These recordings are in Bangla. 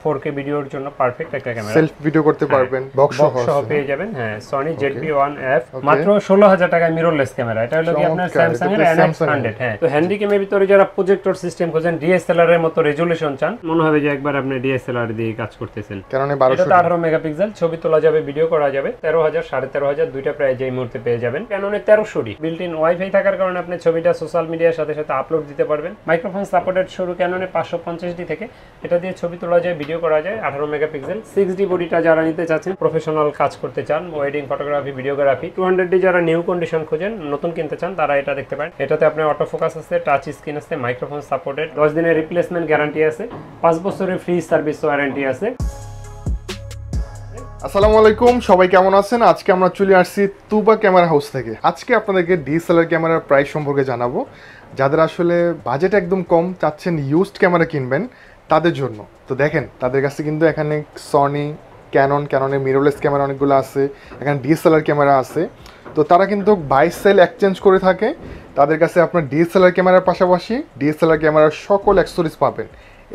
4K ভিডিওর জন্য পারফেক্ট একটা ক্যামেরা। সেলফ ভিডিও করতে পারবেন, বক্স সহ পেয়ে যাবেন। হ্যাঁ, Sony ZV-1F মাত্র 16000 টাকায় মিররলেস ক্যামেরা। এটা হলো কি আপনার Samsung এর NX100। হ্যাঁ, তো হ্যান্ডি ক্যামের ভিতরে যারা প্রজেক্টর সিস্টেম খোঁজেন, DSLR এর মতো রেজোলিউশন চান, মনে হবে যে একবার আপনি DSLR দিয়ে কাজ করতেছেন। কারণ 12 মেগাপিক্সেল ছবি তোলা যাবে, ভিডিও করা যাবে। 13000 13500 দুইটা প্রাইস এই মুহূর্তে পেয়ে যাবেন। ক্যাননের 1300 বিল্ট ইন ওয়াইফাই থাকার কারণে আপনি ছবিটা সোশ্যাল মিডিয়ার সাথে সাথে আপলোড দিতে পারবেন। মাইক্রোফোন সাপোর্টেড শুরু ক্যাননের 550D থেকে, এটা দিয়ে ছবি তোলা যায়, ভিডিও করা যায়। 18 মেগাপিক্সেল 6D বডিটা যারা নিতে চাচ্ছেন, প্রফেশনাল কাজ করতে চান, ওয়েডিং ফটোগ্রাফি, ভিডিওগ্রাফি। 200D যারা নিউ কন্ডিশন খোঁজেন, নতুন কিনতে চান, তারা এটা দেখতে পারেন। এটাতে আপনার অটো ফোকাস আছে, টাচ স্ক্রিন আছে, মাইক্রোফোন সাপোর্টেড, 10 দিনের রিপ্লেসমেন্ট গ্যারান্টি আছে, 5 বছরের ফ্রি সার্ভিস ওয়ারেন্টি আছে। আসসালামু আলাইকুম, সবাই কেমন আছেন? আজকে আমরা চলে আসছি তুবা ক্যামেরা হাউস থেকে। আজকে আপনাদেরকে ডিএসএলআর ক্যামেরার প্রাইস সম্পর্কে জানাবো। যাদের আসলে বাজেট একদম কম, চাচ্ছেন ইউজড ক্যামেরা কিনবেন, তাদের জন্য। তো দেখেন, তাদের কাছে কিন্তু এখানে সনি, ক্যাননের মিররলেস ক্যামেরা অনেকগুলো আছে, এখানে ডিএসএলআর ক্যামেরা আছে। তো তারা কিন্তু বাই সেল এক্সচেঞ্জ করে থাকে। তাদের কাছে আপনার ডিএসএলআর ক্যামেরার পাশাপাশি ডিএসএলআর ক্যামেরার সকল অ্যাক্সেসরিজ পাবেন।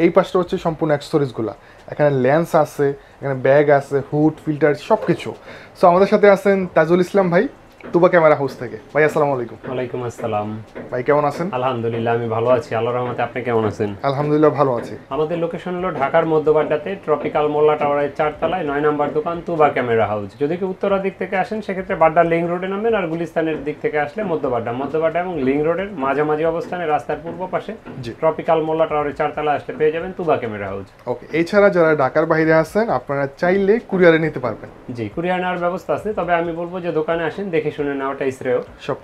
এই পাশটা হচ্ছে সম্পূর্ণ অ্যাক্সেসরিজগুলো। এখানে লেন্স আছে, এখানে ব্যাগ আছে, হুড, ফিল্টার, সব কিছু। সো আমাদের সাথে আছেন তাজুল ইসলাম ভাই, তুবা ক্যামেরা হাউস থেকে। ভাই আসসালামু আলাইকুম। ওয়ালাইকুম আসসালাম। ভাই কেমন আছেন? আলহামদুলিল্লাহ, আমি ভালো আছি, আল্লাহর রহমতে। আপনি কেমন আছেন? আলহামদুলিল্লাহ ভালো আছি। আমাদের লোকেশন হলো ঢাকার মধ্যবাড্ডাতে ট্রপিক্যাল মোল্লা টাওয়ারের 4 তলায় 9 নম্বর দোকান, তুবা ক্যামেরা হাউস। যদি কেউ উত্তরা দিক থেকে আসেন, সেক্ষেত্রে বাড্ডার লিং রোডে নামবেন, আর গুলিস্তানের দিক থেকে আসলে মধ্যবাড্ডা এবং লিং রোডের মাঝামাঝি অবস্থানে রাস্তার পূর্ব পাশে ট্রপিক্যাল মোল্লা টাওয়ারের 4 তলায় আসলে পেয়ে যাবেন তুবা ক্যামেরা হাউস। ওকে, এছাড়া যারা ঢাকার বাইরে আছেন, আপনারা চাইলে কুরিয়ারে নিতে পারবেন। জি, কুরিয়ার নেওয়ার ব্যবস্থা আছে, তবে আমি বলবো যে দোকানে আসেন, দেখে শুনে নেওয়াটাই শ্রেয়।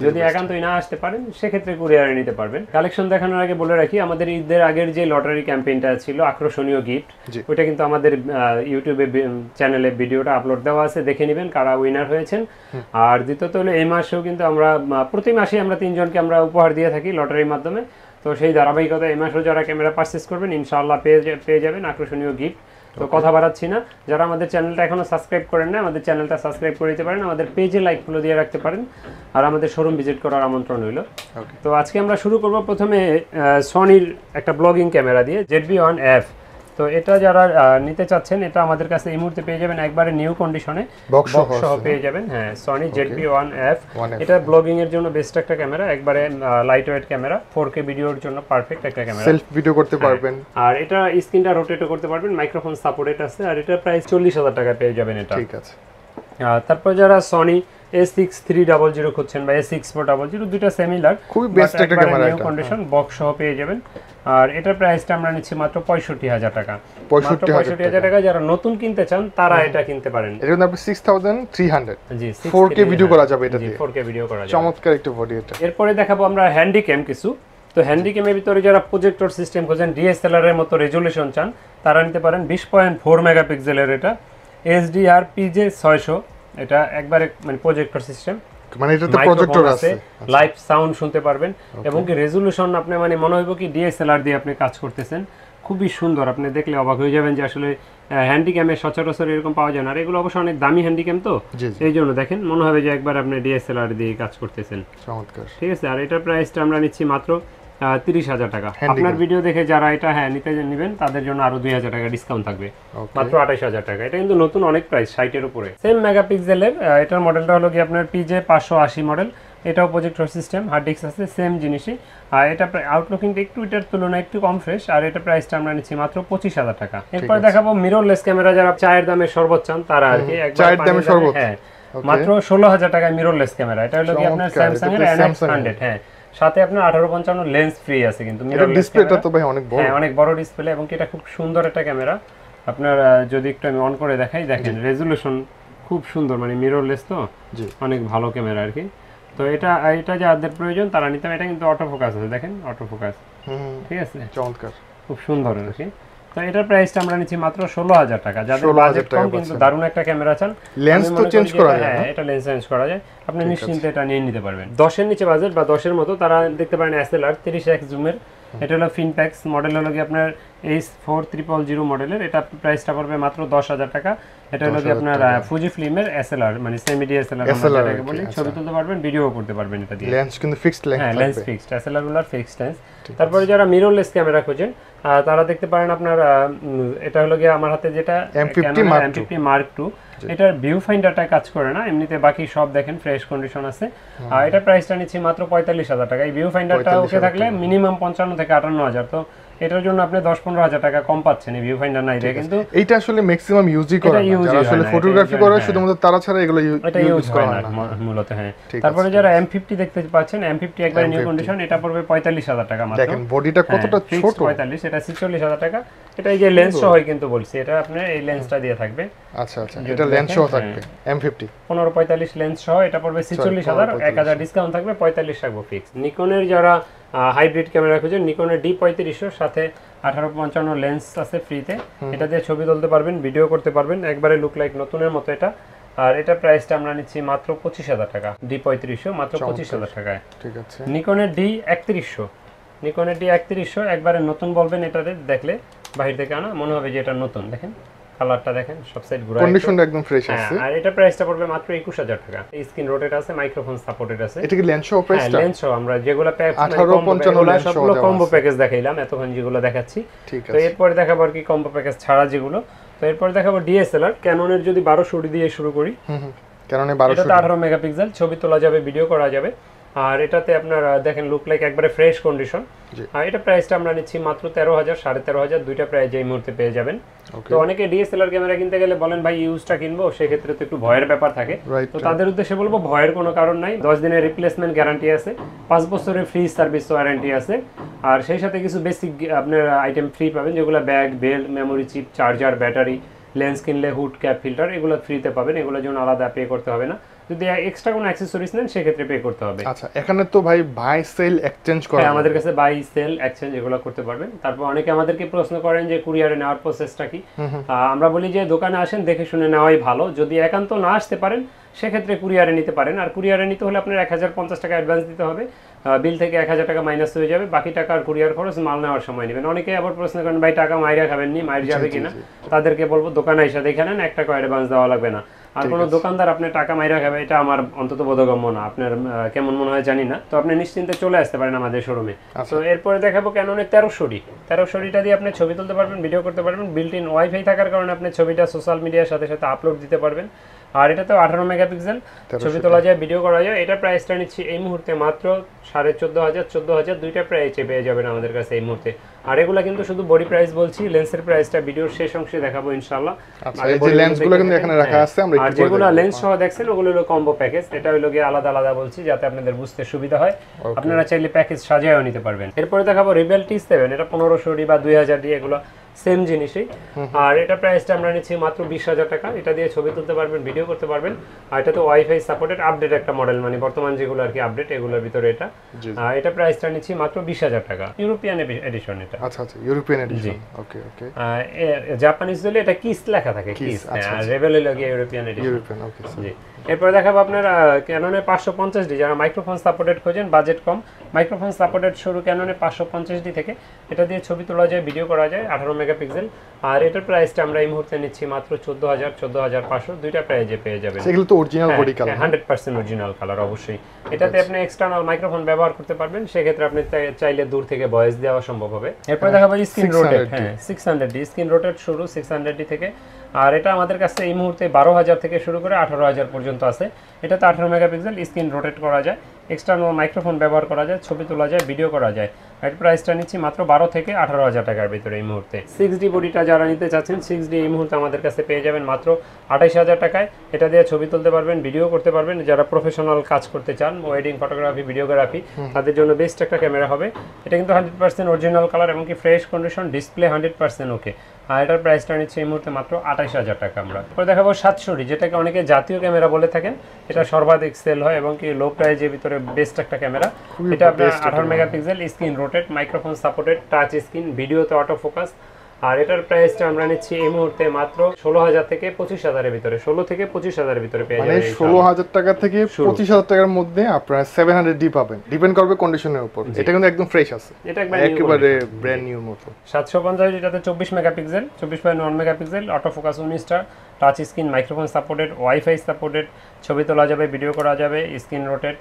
যদি একান্তই না আসতে পারেন, সেক্ষেত্রে কুরিয়ারে নিতে পারবেন। কালেকশন দেখানোর আগে বলে রাখি, আমাদের ঈদের আগের যে লটারি ক্যাম্পেইনটা ছিল, আকর্ষণীয় গিফট, ওইটা কিন্তু আমাদের ইউটিউবে চ্যানেলে ভিডিওটা আপলোড দেওয়া আছে, দেখে নেবেন কারা উইনার হয়েছেন। আর দ্বিতীয়ত হলো, এই মাসেও কিন্তু আমরা প্রতি মাসে আমরা 3 জনকে আমরা উপহার দিয়ে থাকি লটারির মাধ্যমে। তো সেই ধারাবাহিকতা এই মাসেও যারা ক্যামেরা পারচেস করবেন, ইনশাআল্লাহ পেয়ে যাবেন আকর্ষণীয় গিফট। তো কথা বাড়াচ্ছি না, যারা আমাদের চ্যানেলটা এখনো সাবস্ক্রাইব করেন না, আমাদের চ্যানেলটা সাবস্ক্রাইব করে দিতে পারেন, আমাদের পেজে লাইক ফলো দিয়ে রাখতে পারেন, আর আমাদের শোরুম ভিজিট করার আমন্ত্রণ রইল। তো আজকে আমরা শুরু করব প্রথমে সনির একটা ব্লগিং ক্যামেরা দিয়ে, ZV-1F। তো এটা যারা নিতে চাচ্ছেন, এটা আমাদের কাছে এই মুহূর্তে পেয়ে যাবেন একবারে নিউ কন্ডিশনে, বক্স সহ পেয়ে যাবেন। হ্যাঁ, সনি ZV-1F। এটা ব্লগিং এর জন্য বেস্ট একটা ক্যামেরা, একবারে লাইট ওয়েট ক্যামেরা, 4K ভিডিওর জন্য পারফেক্ট একটা ক্যামেরা। সেলফ ভিডিও করতে পারবেন, আর এটা স্ক্রিনটা রোটেটও করতে পারবেন, মাইক্রোফোন সাপোর্টেড আছে, আর এটা প্রাইস 40000 টাকা পেয়ে যাবেন এটা। ঠিক আছে। তারপর যারা সনি A6300 খুঁজছেন বা A6400, দুটো সিমিলার, খুবই বেস্ট একটা ক্যামেরা, নিউ কন্ডিশন বক্স সহ পেয়ে যাবেন। আর এটার প্রাইসটা আমরা নিচ্ছি মাত্র 65000 টাকা। 65000 টাকা যারা নতুন কিনতে চান, তারা এটা কিনতে পারেন। এটা কিন্তু আপনি 6300। জি, 4K ভিডিও করা যাবে এটা দিয়ে। 4K ভিডিও করা যাবে, চমৎকার একটা বডি এটা। এরপরে দেখাবো আমরা হ্যান্ডি ক্যাম কিছু। তো হ্যান্ডি ক্যামের ভিতরে যারা প্রজেক্টর সিস্টেম খোঁজেন, DSLR এর মতো রেজোলিউশন চান, তারা নিতে পারেন 20.4 মেগাপিক্সেলের এটা HDR PJ600। এটা একবারে মানে প্রজেক্টর সিস্টেম, মানে এটাতে প্রজেক্টর আছে, লাইভ সাউন্ড শুনতে পারবেন, এবং কি রেজোলিউশন আপনি মানে মনে হইব কি DSLR দিয়ে আপনি কাজ করতেছেন। খুবই সুন্দর, আপনি দেখলে অবাক হয়ে যাবেন যে আসলে হ্যান্ডিক্যামে সচরাচর এরকম পাওয়া যায় না। আর এগুলো অবশ্য অনেক দামি হ্যান্ডিক্যাম, তো এই জন্য দেখেন মনে হবে যে একবার আপনি DSLR দিয়ে কাজ করতেছেন। চমৎকার। ঠিক আছে, আর এটার প্রাইসটা আমরা নিচ্ছি মাত্র 30000 টাকা। আপনার ভিডিও দেখে যারা এটা নিতে নেবেন, তাদের জন্য আরো 2000 টাকা ডিসকাউন্ট থাকবে, মাত্র 28000 টাকা। এটা কিন্তু নতুন, অনেক প্রাইস, 60 এর উপরে। সেম মেগাপিক্সেলের এটার মডেলটা হলো কি আপনার PJ580 মডেল। এটাও প্রজেক্টর সিস্টেম, হার্ড ডিস্ক আছে, সেম জিনিসই। আর এটা আউটলুকিংটা একটু এটার তুলনায় একটু কম ফ্রেশ, আর এটা প্রাইসটা আমরা নিচ্ছি মাত্র 25000 টাকা। এরপর দেখাবো মিররলেস ক্যামেরা, যারা চায়ের দামে শরবত চান, তারা আর কি চায়ের দামে শরবত, হ্যাঁ, মাত্র 16000 টাকায় মিররলেস ক্যামেরা। এটা হলো কি আপনার Samsung এর NX100। হ্যাঁ, সাথে আপনার 1855 লেন্স ফ্রি আছে, কিন্তু মিররলেস ডিসপ্লেটা তো ভাই অনেক বড়। হ্যাঁ, অনেক বড় ডিসপ্লে, এবং এটা খুব সুন্দর একটা ক্যামেরা। আপনার যদি একটু আমি অন করে দেখাই, দেখেন রেজোলিউশন খুব সুন্দর, মানে মিররলেস তো অনেক ভালো ক্যামেরা আর কি। তো এটা যাদের প্রয়োজন তারা নিতে, এটা কিন্তু অটো ফোকাস আছে, দেখেন অটো ফোকাস। ঠিক আছে, চমৎকার, খুব সুন্দর আর কি। তো এটার প্রাইসটা আমরা নিচ্ছি মাত্র 16000 টাকা। যাদের বাজেট কম কিন্তু দারুণ একটা ক্যামেরা চান, লেন্স তো চেঞ্জ করা যায়। হ্যাঁ, এটা লেন্স চেঞ্জ করা যায়, আপনি নিশ্চিন্তে এটা নিয়ে নিতে পারবেন। 10 এর নিচে বাজেট বা 10 এর মতো, তারা দেখতে পারেন SLR 30x জুমের এটা হলো ফিনপ্যাক্স মডেল হলো কি আপনার H4000 মডেলের, এটা প্রাইসটা পড়বে মাত্র 10,000 টাকা। এটা হলো কি আপনার ফুজি ফিল্মের এসএলআর মানে সেমি ডিএসএলআর আমরা যেটাকে বলি, ছবি তুলতে পারবেন, ভিডিও করতে পারবেন এটা দিয়ে। লেন্স কিন্তু ফিক্সড লেন্স, হ্যাঁ লেন্স ফিক্সড, এসএলআর গুলোর ফিক্সড লেন্স। তারপরে যারা মিররলেস ক্যামেরা খোঁজেন তারা দেখতে পারেন আপনার এটা হলো কি আমার হাতে যেটা M50 Mark II, এটার ভিউ ফাইন্ডারটা কাজ করে না, এমনিতে বাকি সব দেখেন ফ্রেশ কন্ডিশন আছে। এটা প্রাইসটা নিচ্ছি মাত্র 45,000 টাকা। এই ভিউ ফাইন্ডারটা ওকে থাকলে মিনিমাম 55 থেকে 58,000, তো এটার জন্য আপনি 10-15,000 টাকা কম পাচ্ছেন এই ভিউ ফাইন্ডার নাই। কিন্তু এইটা আসলে ম্যাক্সিমাম ইউজই করে না, যারা আসলে ফটোগ্রাফি করে শুধুমাত্র তারা ছাড়া এগুলো ইউজ করে না মূলত। হ্যাঁ, তারপরে যারা M50 দেখতে পাচ্ছেন, M50 একবারে নিউ কন্ডিশন, এটা পড়বে 45,000 টাকা মাত্র। দেখেন বডিটা কতটা ছোট, 45, এটা 46,000 টাকা। এটা এই যে লেন্স সহ কিন্তু বলছি, এটা আপনি এই লেন্সটা দিয়ে থাকবে। আচ্ছা আচ্ছা, এটা লেন্স সহ থাকবে M50 15-45 লেন্স সহ, এটা পড়বে 46,000, 1,000 ডিসকাউন্ট থাকবে, 45 থাকবে ফিক্স। নিকনের যারা হাইব্রিড ক্যামেরা খুঁজেন, নিকনের D3500 সাথে 1855 লেন্স আছে ফ্রিতে, এটা দিয়ে ছবি তুলতে পারবেন, ভিডিও করতে পারবেন, একবারে লুক লাইক নতুনের মতো এটা। আর এটা প্রাইসটা আমরা নিচ্ছি মাত্র 25,000 টাকা। D3500 মাত্র 25,000 টাকায়। ঠিক আছে। নিকনের D3100 একবারে নতুন বলবেন, এটাতে দেখলে বাহির থেকে আনা মনে হবে যে এটা নতুন। দেখেন কালারটা দেখেন, সব সাইড ঘোরা, কন্ডিশনটা একদম ফ্রেশ আছে। আর এটা প্রাইসটা পড়বে মাত্র 21,000 টাকা। স্ক্রিন রোটেট আছে, মাইক্রোফোন সাপোর্টেড আছে। এটা কি লেন্স সহ প্রাইসটা? লেন্স সহ আমরা যেগুলো 1855 লেন্স সহ সবগুলো কম্বো প্যাকেজ দেখাইলাম এতক্ষণ যেগুলো দেখাচ্ছি। তো এরপরে দেখাবো আর কি কম্বো প্যাকেজ ছাড়া যেগুলো। তো এরপরে দেখাবো ডিএসএলআর। ক্যাননের যদি 1200 দিয়ে শুরু করি, ক্যাননে 1200, এটা 18 মেগাপিক্সেল, ছবি তোলা যাবে, ভিডিও করা যাবে। আর এটাতে আপনার দেখেন লুক লাইক একবারে ফ্রেশ কন্ডিশন। আর এটা প্রাইসটা আমরা নিচ্ছি মাত্র 13,000, 13,500, দুইটা প্রাইস এই মুহূর্তে পেয়ে যাবেন। তো অনেকে ডিএসএলআর ক্যামেরা কিনতে গেলে বলেন ভাই ইউজটা কিনবো, সেক্ষেত্রে তো একটু ভয়ের ব্যাপার থাকে। তো তাদের উদ্দেশ্যে বলবো ভয়ের কোনো কারণ নাই। 10 দিনের রিপ্লেসমেন্ট গ্যারান্টি আছে, 5 বছরের ফ্রি সার্ভিস ওয়ারেন্টি আছে। আর সেই সাথে কিছু বেসিক আপনার আইটেম ফ্রি পাবেন, যেগুলো bag, belt, memory chip, charger, battery, lens কিনলে হুড, ক্যাপ, ফিল্টার, এগুলো ফ্রিতে পাবেন। এগুলোর জন্য আলাদা পে করতে হবে না। যদি এক্সট্রা কোনো অ্যাকসেসরিজ নেন সেক্ষেত্রে পে করতে হবে। আচ্ছা, এখানে তো ভাই বাই সেল এক্সচেঞ্জ করা, আমাদের কাছে বাই সেল এক্সচেঞ্জ এগুলো করতে পারবেন। তারপর অনেকে আমাদেরকে প্রশ্ন করেন যে কুরিয়ারে নেওয়ার প্রসেসটা কি। আমরা বলি যে দোকানে আসেন, দেখে শুনে নেওয়াই ভালো। যদি একান্ত না আসতে পারেন সেক্ষেত্রে কুরিয়ারে নিতে পারেন। আর কুরিয়ারে নিতে হলে আপনার 1050 টাকা অ্যাডভান্স দিতে হবে, বিল থেকে 1000 টাকা মাইনাস হয়ে যাবে, বাকি টাকা আর কুরিয়ার খরচ মাল নেওয়ার সময় নেবেন। অনেকে আবার প্রশ্ন করেন ভাই টাকা মাইরা খাবেন নি, মাইর যাবে কিনা। তাদেরকে বলবো দোকানে এসে দেখে নেন, 1 টাকা অ্যাডভান্স দেওয়া লাগবে না। আর কোনো দোকানদার আপনি টাকা মাইরা খাবে, এটা আমার অন্তত বোধগম্য না। আপনার কেমন মনে হয় জানি না। তো আপনি নিশ্চিন্তে চলে আসতে পারেন আমাদের শোরুমে। তো এরপরে দেখাবো ক্যাননের 1300 দিয়ে আপনি ছবি তুলতে পারবেন, ভিডিও করতে পারবেন। বিল্ট ইন ওয়াইফাই থাকার কারণে আপনি ছবিটা সোশ্যাল মিডিয়ার সাথে সাথে আপলোড দিতে পারবেন। আর এটা তো 18 মেগাপিক্সেল, ছবি তোলা যায়, ভিডিও করা যায়। এটা প্রাইসটা নিচ্ছি এই মুহূর্তে মাত্র 14,500, 14,000, দুইটা প্রাইসে পেয়ে যাবেন আমাদের কাছে এই মুহূর্তে। আর এগুলা কিন্তু শুধু বডি প্রাইস বলছি, লেন্সের প্রাইসটা ভিডিওর শেষ অংশে দেখাবো ইনশাআল্লাহ। আচ্ছা, এই যে লেন্সগুলো কিন্তু এখানে রাখা আছে, আমরা আর যেগুলো লেন্স সহ দেখছেন ওগুলো হলো কম্বো প্যাকেজ। এটা হলো গিয়ে আলাদা আলাদা বলছি যাতে আপনাদের বুঝতে সুবিধা হয়। আপনারা চাইলে প্যাকেজ সাজিয়েও নিতে পারবেন। এরপরে দেখাবো রিবেল T7, এটা 1500 বা 2000 দিয়ে, এগুলো সেম জিনিসই। আর এটা প্রাইসটা আমরা নিচ্ছি মাত্র 20,000 টাকা। এটা দিয়ে ছবি তুলতে পারবেন, ভিডিও করতে পারবেন। আর এটা তো ওয়াইফাই সাপোর্টেড আপডেট একটা মডেল, মানে বর্তমান যেগুলো আর কি আপডেট, এগুলোর ভিতরে এটা। আর এটা প্রাইসটা নিচ্ছি মাত্র 20,000 টাকা। ইউরোপিয়ান এডিশন এটা। আচ্ছা আচ্ছা, ইউরোপিয়ান এডিশন। ওকে ওকে। জাপানিজ হলে এটা কিস লেখা থাকে, কিস। আর রেবেল হলো গিয়ে ইউরোপিয়ান এডিশন। ইউরোপিয়ান, ওকে। জি। এরপর দেখাবো আপনার ক্যাননের 550D, যারা মাইক্রোফোন সাপোর্টেড খোঁজেন, বাজেট কম, মাইক্রোফোন সাপোর্টেড শুরু ক্যাননের 550D থেকে। এটা দিয়ে ছবি তোলা যায়, ভিডিও করা যায়, 18 মেগাপিক্সেল। আর এটার প্রাইসটা আমরা এই মুহূর্তে নিচ্ছি মাত্র 14,000, 14,500, দুইটা প্রাইজে পেয়ে যাবেন। সেগুলো তো original body colour, 100% original colour অবশ্যই। এটাতে আপনি এক্সটার্নাল মাইক্রোফোন ব্যবহার করতে পারবেন, সেক্ষেত্রে আপনি চাইলে দূর থেকে ভয়েস দেওয়া সম্ভব হবে। এরপর দেখাবো screen rotate, 600D screen rotate শুরু 600D থেকে। আর এটা আমাদের কাছে এই মুহূর্তে 12,000 থেকে শুরু করে 18,000 পর্যন্ত আছে। এটাতে 18 মেগাপিক্সেল, স্ক্রিন রোটেট করা যায়, এক্সটার্নাল মাইক্রোফোন ব্যবহার করা যায়, ছবি তোলা যায়, ভিডিও করা যায়। এর প্রাইসটা নিচ্ছি মাত্র 12 থেকে 18,000 টাকার ভিতরে এই মুহূর্তে। 6D বডিটা যারা নিতে চাচ্ছেন, 6D এই মুহূর্তে আমাদের কাছে পেয়ে যাবেন মাত্র 28,000 টাকায়। এটা দিয়ে ছবি তুলতে পারবেন, ভিডিও করতে পারবেন। যারা প্রফেশনাল কাজ করতে চান, ওয়েডিং ফটোগ্রাফি, ভিডিওগ্রাফি, তাদের জন্য বেস্ট একটা ক্যামেরা হবে। এটা কিন্তু 100% অরিজিনাল কালার এবং কি ফ্রেশ কন্ডিশন, ডিসপ্লে 100% ওকে। আর এটার প্রাইসটা নিচ্ছে এই মুহূর্তে মাত্র 28,000 টাকা। আমরা পরে দেখাবো 700D, যেটাকে অনেকে জাতীয় ক্যামেরা বলে থাকেন। এটা সর্বাধিক সেল হয় এবং কি লো প্রাইজের ভিতরে বেস্ট একটা ক্যামেরা। এটা আপনার 18 megapixel, screen rotate, microphone supported, touch screen, ভিডিওতে অটো ফোকাস। আর এটার প্রাইসটা আমরা নিচ্ছি এই মুহূর্তে মাত্র 16,000 থেকে 25,000 এর ভিতরে, 16 থেকে 25,000 এর ভিতরে পেয়ে যাবেন। 16,000 টাকা থেকে 25,000 টাকার মধ্যে আপনারা 700D পাবেন, ডিপেন্ড করবে কন্ডিশনের উপর। এটা কিন্তু একদম ফ্রেশ আছে, এটা একেবারে ব্র্যান্ড নিউ মতো। 750 এটাতে 24 মেগাপিক্সেল, 24.9 মেগাপিক্সেল, অটো ফোকাস 19টা, touch screen, microphone supported, wifi supported, ছবি তোলা যাবে, ভিডিও করা যাবে, স্ক্রিন রোটেট,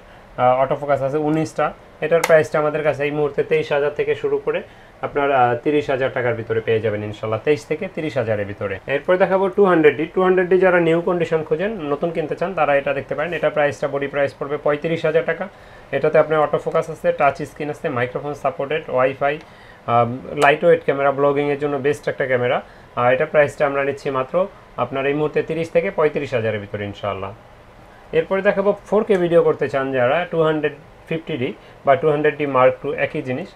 অটো ফোকাস আছে 19টা। এটার প্রাইসটা আমাদের কাছে এই মুহূর্তে 23,000 থেকে শুরু করে আপনার 30,000 টাকার ভিতরে পেয়ে যাবেন ইনশাল্লাহ, 23 থেকে 30,000 এর ভিতরে। এরপরে দেখাবো 200D যারা নিউ কন্ডিশন খোঁজেন, নতুন কিনতে চান, তারা এটা দেখতে পারেন। এটা প্রাইসটা বডি প্রাইস পড়বে 35,000 টাকা। এটাতে আপনার অটো ফোকাস আছে, টাচ স্ক্রিন আছে, microphone supported, wifi, light weight camera, ব্লগিংয়ের জন্য বেস্ট একটা ক্যামেরা। আর এটা প্রাইসটা আমরা নিচ্ছি মাত্র আপনার এই মুহূর্তে 30 থেকে 35,000 এর ভিতরে ইনশাআল্লাহ। এরপরে দেখাবো 4K ভিডিও করতে চান যারা, 250D বা 200D Mark II একই জিনিস।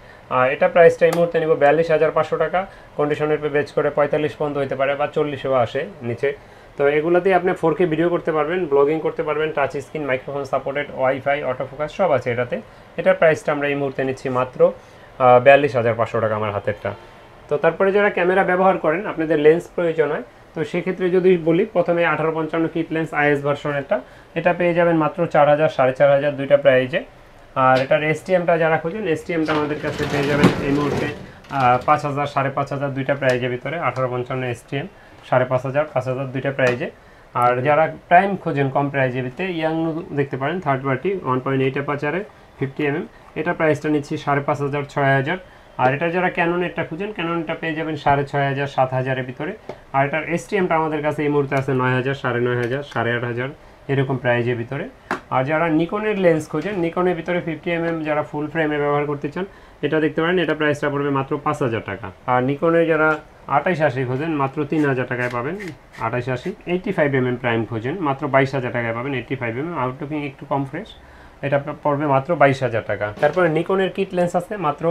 এটা প্রাইসটা এই মুহূর্তে নিব 42,500 টাকা। কন্ডিশনের পে বেচ করে 45 পর্যন্ত হতে পারে বা 40ও আসে নিচে। তো এগুলোতেই আপনি 4K ভিডিও করতে পারবেন, ব্লগিং করতে পারবেন, touch screen, microphone supported, wifi, auto focus সব আছে এটাতে। এটার প্রাইসটা আমরা এই মুহূর্তে নিচ্ছি মাত্র 42,500 টাকা আমার হাতেরটা। তো তারপরে যারা ক্যামেরা ব্যবহার করেন, আপনাদের লেন্স প্রয়োজন হয়, তো সেক্ষেত্রে যদি বলি, প্রথমে 1855 কিট লেন্স IS ভার্সনেরটা, এটা পেয়ে যাবেন মাত্র 4,000, 4,500 দুইটা প্রাইজে। আর এটার STMটা যারা খোঁজেন, STMটা আমাদের কাছে পেয়ে যাবেন এই মুহূর্তে 5,000, 5,500 দুইটা প্রাইজের ভিতরে। 1855 STM 5,500, 5,000 দুইটা প্রাইজে। আর যারা প্রাইম খোঁজেন কম প্রাইজের ভিতরে, ইয়াং দেখতে পারেন, থার্ড পার্টি 1.8 অ্যাপারচারে 50mm, এটা প্রাইসটা নিচ্ছি 5,500, 6,000। আর এটা যারা ক্যাননেরটা খুঁজেন, ক্যাননটা পেয়ে যাবেন 6,500, 7,000 এর ভিতরে। আর এটার STMটা আমাদের কাছে এই মুহূর্তে আছে 9,000, 9,500, 8,500 এরকম প্রাইজের ভিতরে। আর যারা নিকনের লেন্স খোঁজেন, নিকনের ভিতরে 50mm যারা ফুল ফ্রেমে ব্যবহার করতে চান, এটা দেখতে পারেন, এটা প্রাইসটা পড়বে মাত্র 5,000 টাকা। আর নিকনের যারা 2880 খোঁজেন, মাত্র 3,000 টাকায় পাবেন 2880। 85mm প্রাইম খোঁজেন, মাত্র 22,000 টাকায় পাবেন 85mm। আউটলুকিং একটু কম ফ্রেশ, এটা পড়বে মাত্র 22,000 টাকা। তারপরে নিকনের কিট লেন্স আছে মাত্র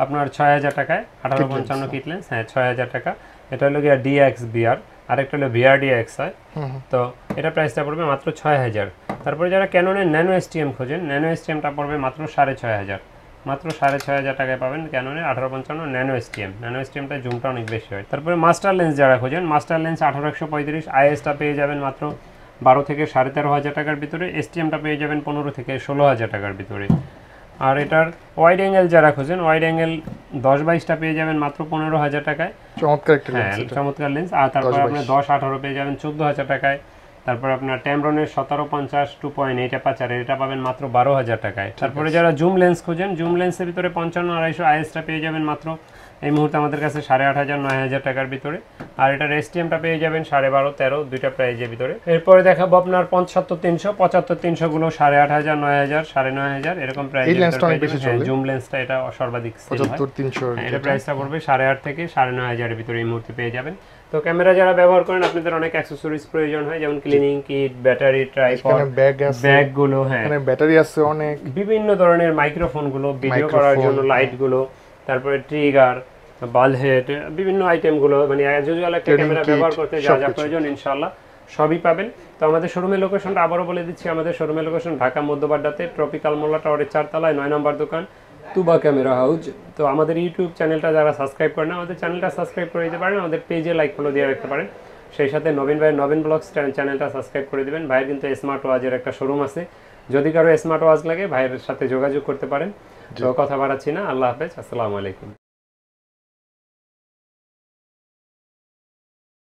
আপনার 6,000 টাকায়, 1855 কিট লেন্স, হ্যাঁ 6,000 টাকা। এটা হলো গিয়া DXBR, আরেকটা হলো VRDX হয়। তো এটা প্রাইসটা পড়বে মাত্র 6,000। তারপরে যারা ক্যাননের ন্যানো STM খোঁজেন, ন্যানো STMটা পড়বে মাত্র 6,500, মাত্র 6,500 টাকায় পাবেন ক্যাননের 1855 ন্যানো STM। ন্যানো STMটা জুমটা অনেক বেশি হয়। তারপরে মাস্টার লেন্স যারা খোঁজেন, মাস্টার লেন্স 1835 ISটা পেয়ে যাবেন মাত্র 12 থেকে 13,500 টাকার ভিতরে। STMটা পেয়ে যাবেন 15 থেকে 16,000 টাকার ভিতরে। আর এটার ওয়াইড অ্যাঙ্গেল যারা খোঁজেন, ওয়াইড অ্যাঙ্গেল 10-22টা পেয়ে যাবেন মাত্র 15,000 টাকায়। চমৎকার একটা লেন্স, হ্যাঁ চমৎকার লেন্স। আর তারপর আপনার 10-18 পেয়ে যাবেন 14,000 টাকায়। তারপর আপনার ট্যামরনের 1750 2.8 অ্যাপারচার, এটা পাবেন মাত্র 12,000 টাকায়। তারপরে যারা জুম লেন্স খোঁজেন, জুম লেন্সের ভিতরে 55-250 ISটা পেয়ে যাবেন মাত্র এই মুহূর্তে আমাদের কাছে 8,500-9,000 টাকার ভিতরে। আর এটার STMটা পেয়ে যাবেন 12.5-13 দুইটা প্রাইজের ভিতরে। এরপরে দেখাবো আপনার 75-300, 75-300 গুলো 8,500, 9,000, 9,500 এরকম প্রাইস। জুম লেন্সটা এটা সর্বাধিক সেল হয়। 75-300 এটা প্রাইসটা পড়বে 8,500 থেকে 9,500 এর ভিতরে এই মুহূর্তে পেয়ে যাবেন। তো ক্যামেরা যারা ব্যবহার করেন, আপনাদের অনেক অ্যাকসেসরিজ প্রয়োজন হয়, যেমন cleaning kit, battery, tripod, bag গুলো, হ্যাঁ এখানে ব্যাটারি আছে অনেক, বিভিন্ন ধরনের মাইক্রোফোন গুলো, ভিডিও করার জন্য লাইট গুলো, তারপরে ট্রিগার, বাল হেড, বিভিন্ন আইটেম গুলো, মানে ইউজুয়াল একটা ক্যামেরা ব্যবহার করতে যা যা প্রয়োজন ইনশাআল্লাহ সবই পাবেন। তো আমাদের শোরুমের লোকেশনটা আবারও বলে দিচ্ছি, আমাদের শোরুমের লোকেশন ঢাকা মধ্যবাড্ডাতে ট্রপিক্যাল মোল্লা টাওয়ারের 4 তলায় 9 নম্বর দোকান, তুবা ক্যামেরা হাউস। তো আমাদের ইউটিউব চ্যানেলটা যারা সাবস্ক্রাইব করেন, আমাদের চ্যানেলটা সাবস্ক্রাইব করে দিতে পারেন, আমাদের পেজে লাইক ফলো দিয়ে রাখতে পারেন। সেই সাথে নবীন ভাইয়ের নবীন ব্লগস চ্যানেলটা সাবস্ক্রাইব করে দিবেন। ভাইয়ের কিন্তু স্মার্ট ওয়াচের একটা শোরুম আছে, যদি কারো স্মার্ট ওয়াচ লাগে ভাইয়ের সাথে যোগাযোগ করতে পারেন। তো কথা বাড়াচ্ছি না, আল্লাহ হাফেজ, আসসালামু আলাইকুম।